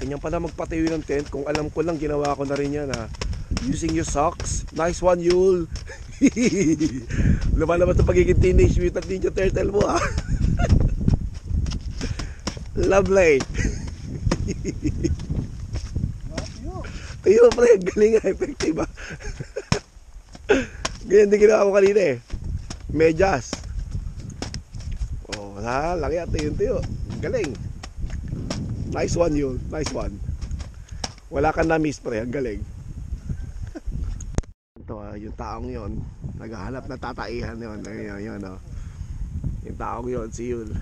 Ganyan pala magpatayo ng tent. Kung alam ko lang, ginawa ko na rin yan ha. Using your socks. Nice one, Yul. Lumalabas sa pagiging Teenage Mutant Ninja Turtle mo ha. Lovely. Ayun pre, galing nga, effective ha. Ganyan din ginawa ko kanina eh. Medyas. Oh, ha, laki at tuyo. Galing. Nice one yun, nice one. Wala kang na-miss pre, ang galing. Ito yung taong yon, naghahanap na tataihan yun. Yun oh. Yung taong yon, si Yul.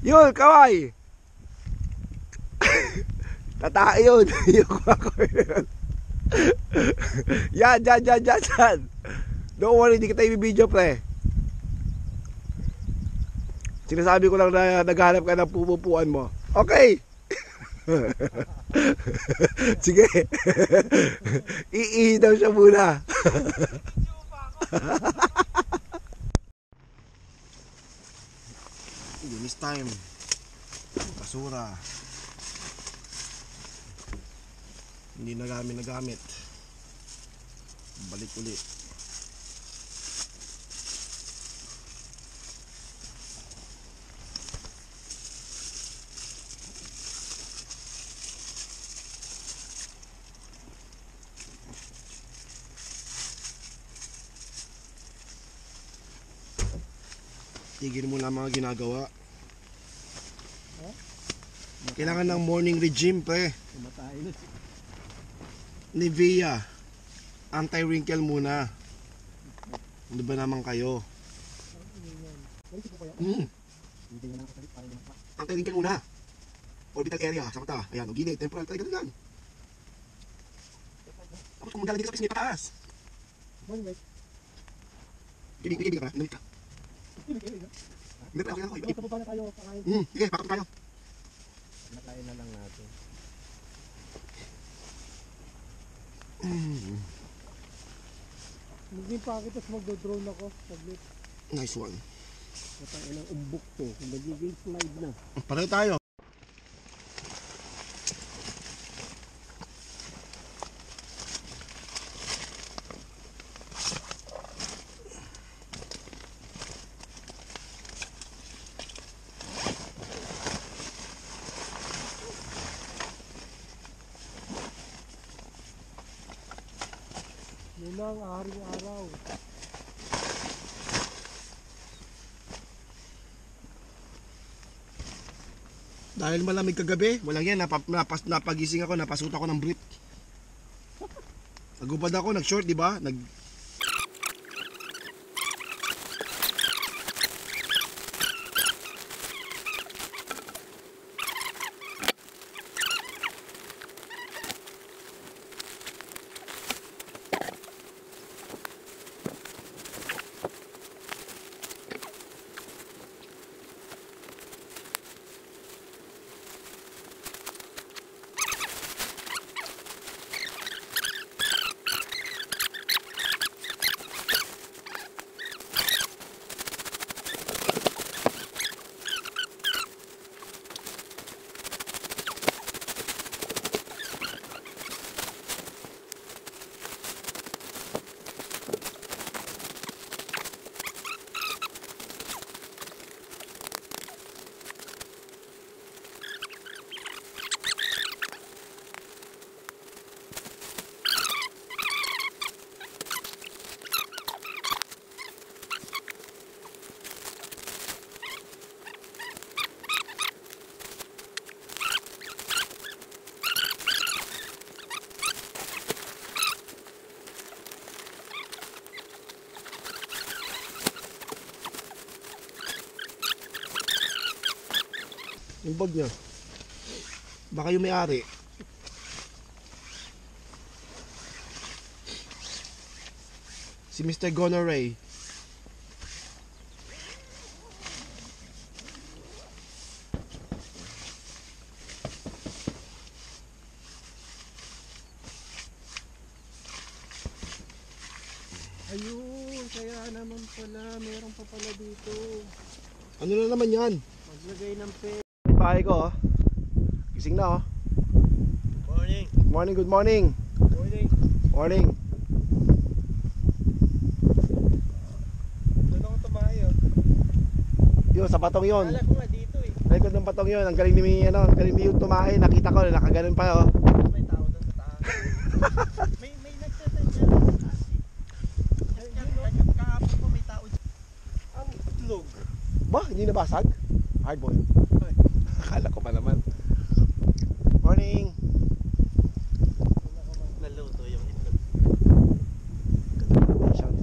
Yul, kaway! Tatai yun. Yung ako yun. Yan. Don't worry, hindi kita i-video pre. Sinasabi ko lang na naghahanap ka ng pupupuan mo. Okay. Sige. Iihi daw siya muna. Linis time. Basura. Hindi nagamit. Balik ulit. Tigil mo lang mga ginagawa. Kailangan ng morning regime pre. Nivea anti-wrinkle muna. Ano ba naman kayo? Anti-wrinkle muna. Orbital area sa mata. Ayan, gilid, temporal, talaga lang. Tapos kung maglalagay ka sa pisngi pataas. Gilid ka. Inamit ka. Hindi pa ako. Sige, pakot tayo. Nakain na lang natin. Maging pakit at magdo-drone ako. Saglit. Nice one. Matangin ang umbok to. Magiging slide na. Pareho tayo. Yun ang araw-araw. Dahil malamig kagabi, walang yan, napagising ako, napasuot ako ng brief. Nagubad ako, nag-short, di ba? Yung bag niya. Baka yung may-ari. Si Mr. Gonorrhea. Ayun, kaya naman pala, meron pa pala dito. Ano na naman yan? Maglagay ng pe. Bahay ko gising na oh. Morning. Morning, good morning. Morning. Morning. Doon ako tumayo. Yun, sa patong yun. Kala ko nga dito eh. Likod ng patong yun. Ang galing ni, ang galing ni yung tumae. Nakita ko, nakaganon pa oh. May tao doon sa taas. may nagsasend dyan sa taas eh. Kahapon po may tao dyan. Ang itlog. Ba, hindi nabasag? Hard boil. Akala ko pa naman. Morning. Naluto yung itlog. Ganda ng lake.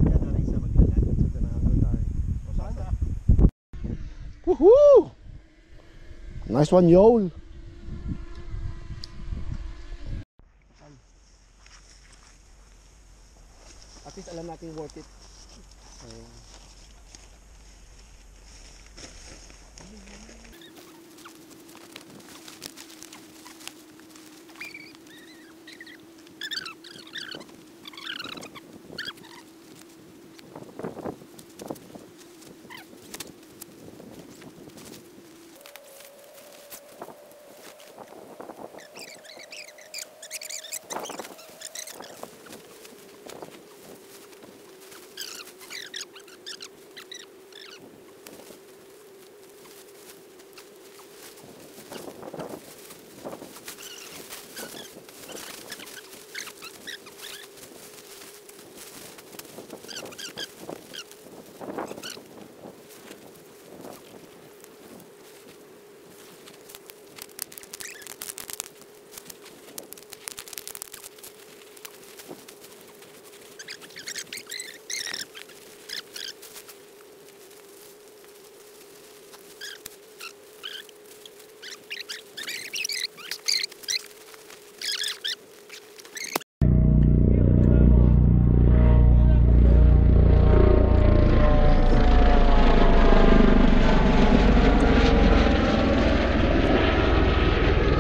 Kaya na rin sa maglalan. Ganda ng hanggang tayo. Woohoo! Nice one, Yol. At least alam natin worth it.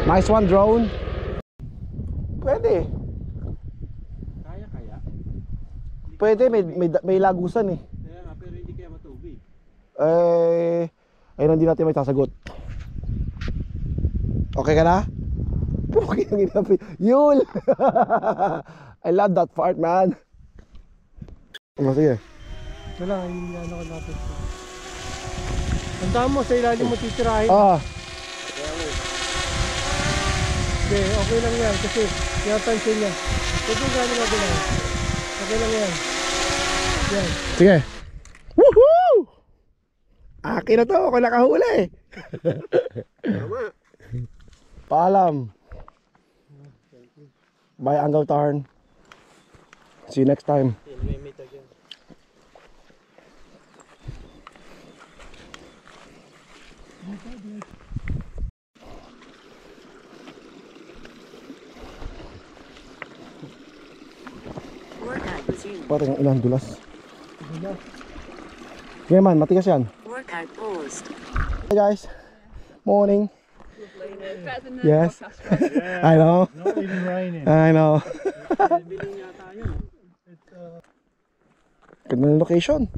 Nice one, drone. Pwede. Kaya. Pwede, may lagusan eh. Kaya nga, pero hindi kaya matubig. Ayun, hindi natin may sasagot. Okay ka na? Okay na ginapit. Yul! I love that part, man. Sige. Wala, hindi ano ko natin. Tandaan mo, sa ilalim mo titirahin. Hindi, okay lang yan kasi pinapansin niya. Huwag mo gano'n magulang. Okay lang yan. Yan. Sige. Woohoo! Akin na to, ako nakahuli. Paalam. Bye, Uncle Tarn. See you next time. May meet again. Workout resumed. Parang ilang dulas. Sige man, matigas yan. Workout paused. Hey guys, morning. Yes, I know. Not even raining. I know. Ganda ng location.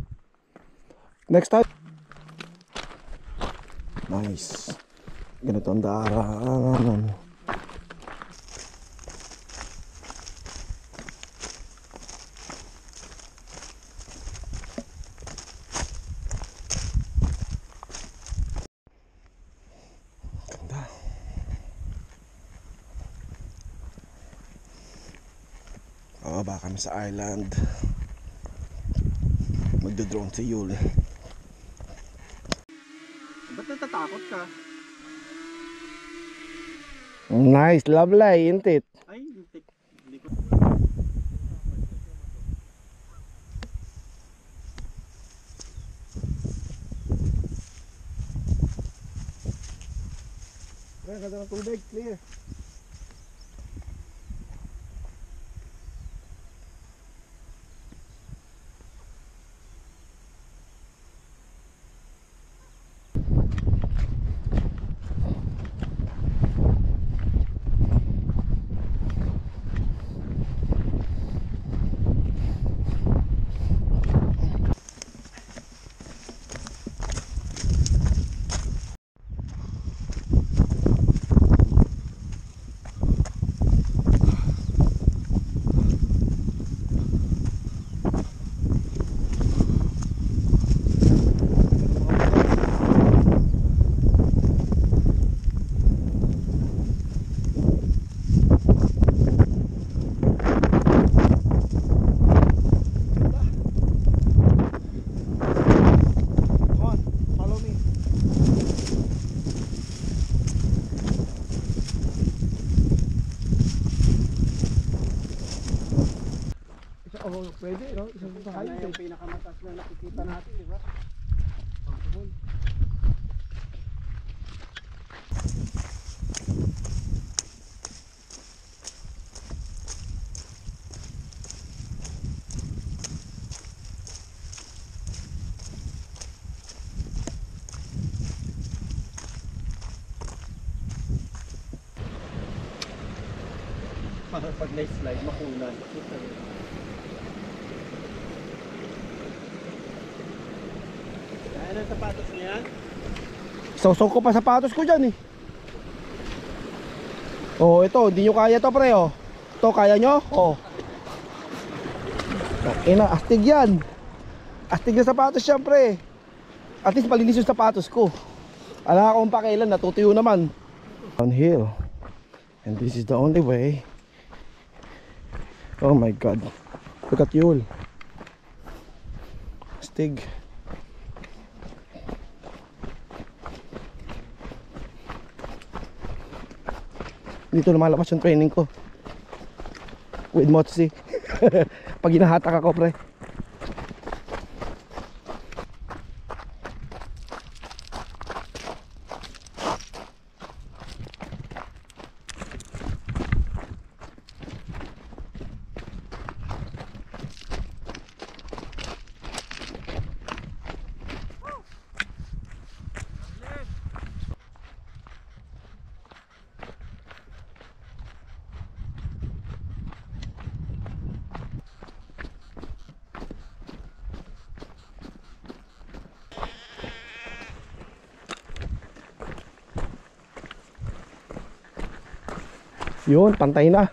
Next time. Nice. Ganito ang daanan. Ganda. Bababa kami sa island. Magdo-drone si Yul. Ba't natatakot ka? Nice, lovely, isn't it? Ay, hindi ko. Ganda ng tubig, clear. Oo, pwede, no? Isang Ano bahay. yung pinakamataas na nakikita natin, di ba? Pag na-slide, makunan. Ano ang sapatos niya? Sausok ko pa sapatos ko dyan eh. Oh, ito, hindi nyo kaya to pre oh. Ito, kaya nyo? Oh. Ina, astig yan. Astig na sapatos yan pre. At least malinis yung sapatos ko. Alam akong pakailan, natutuyo naman. Downhill. And this is the only way. Oh my god. Look at Yul. Astig. Dito lumalabas yung training ko with Motsi. Pag hinahatak ako pre. Yun, pantay na.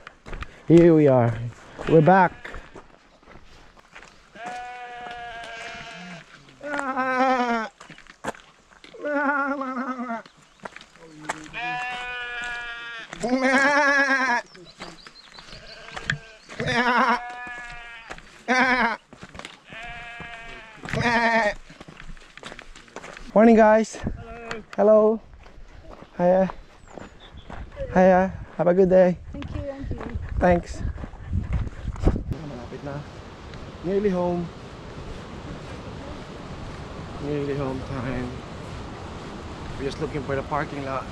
Here we are. We're back. Morning guys. Hello. Hiya. Hiya. Have a good day. Thank you, Auntie. Thanks. Malapit na. Nearly home. Nearly home time. We're just looking for the parking lot.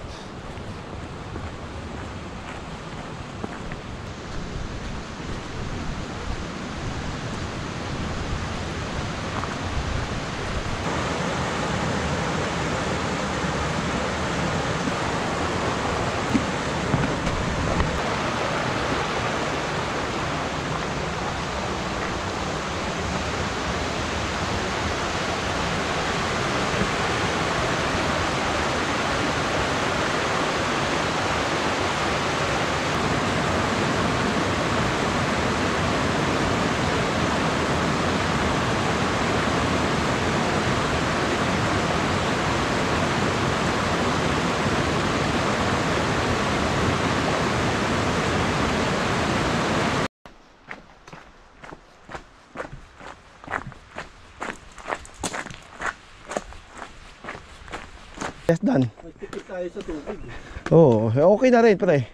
Yes, done. Magtipid tayo sa tubig. Oh, okay na rin pre.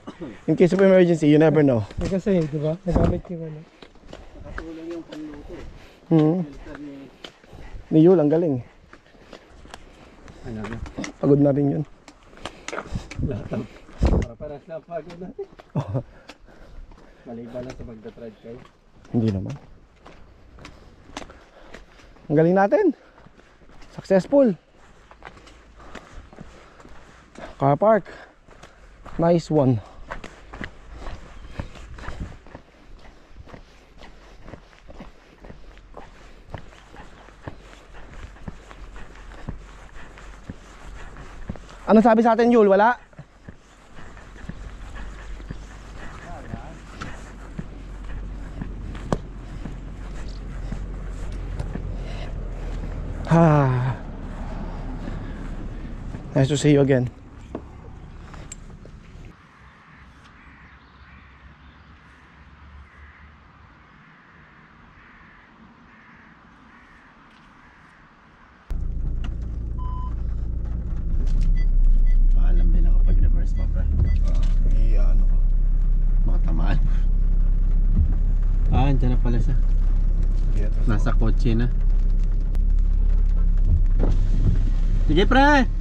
In case of emergency, you never know. Eh, kasi, di ba? Nagamit yung ano. Nakatulong yung pangluto. Hmm. Filter ni... Ni Yul, ang galing. Ano na? Pagod na rin yun. Latang. Para sa pagod natin. Maliban lang sa magda-tried kayo. Hindi naman. Ang galing natin. Successful. Car park. Nice one. Ano sabi sa atin, Yul? Wala? Nice to see you again. Paalam din ako pag reverse pa, pre. Ano ko? Matamaan. Ah, andyan na pala siya. Nasa kotse na. Sige pre!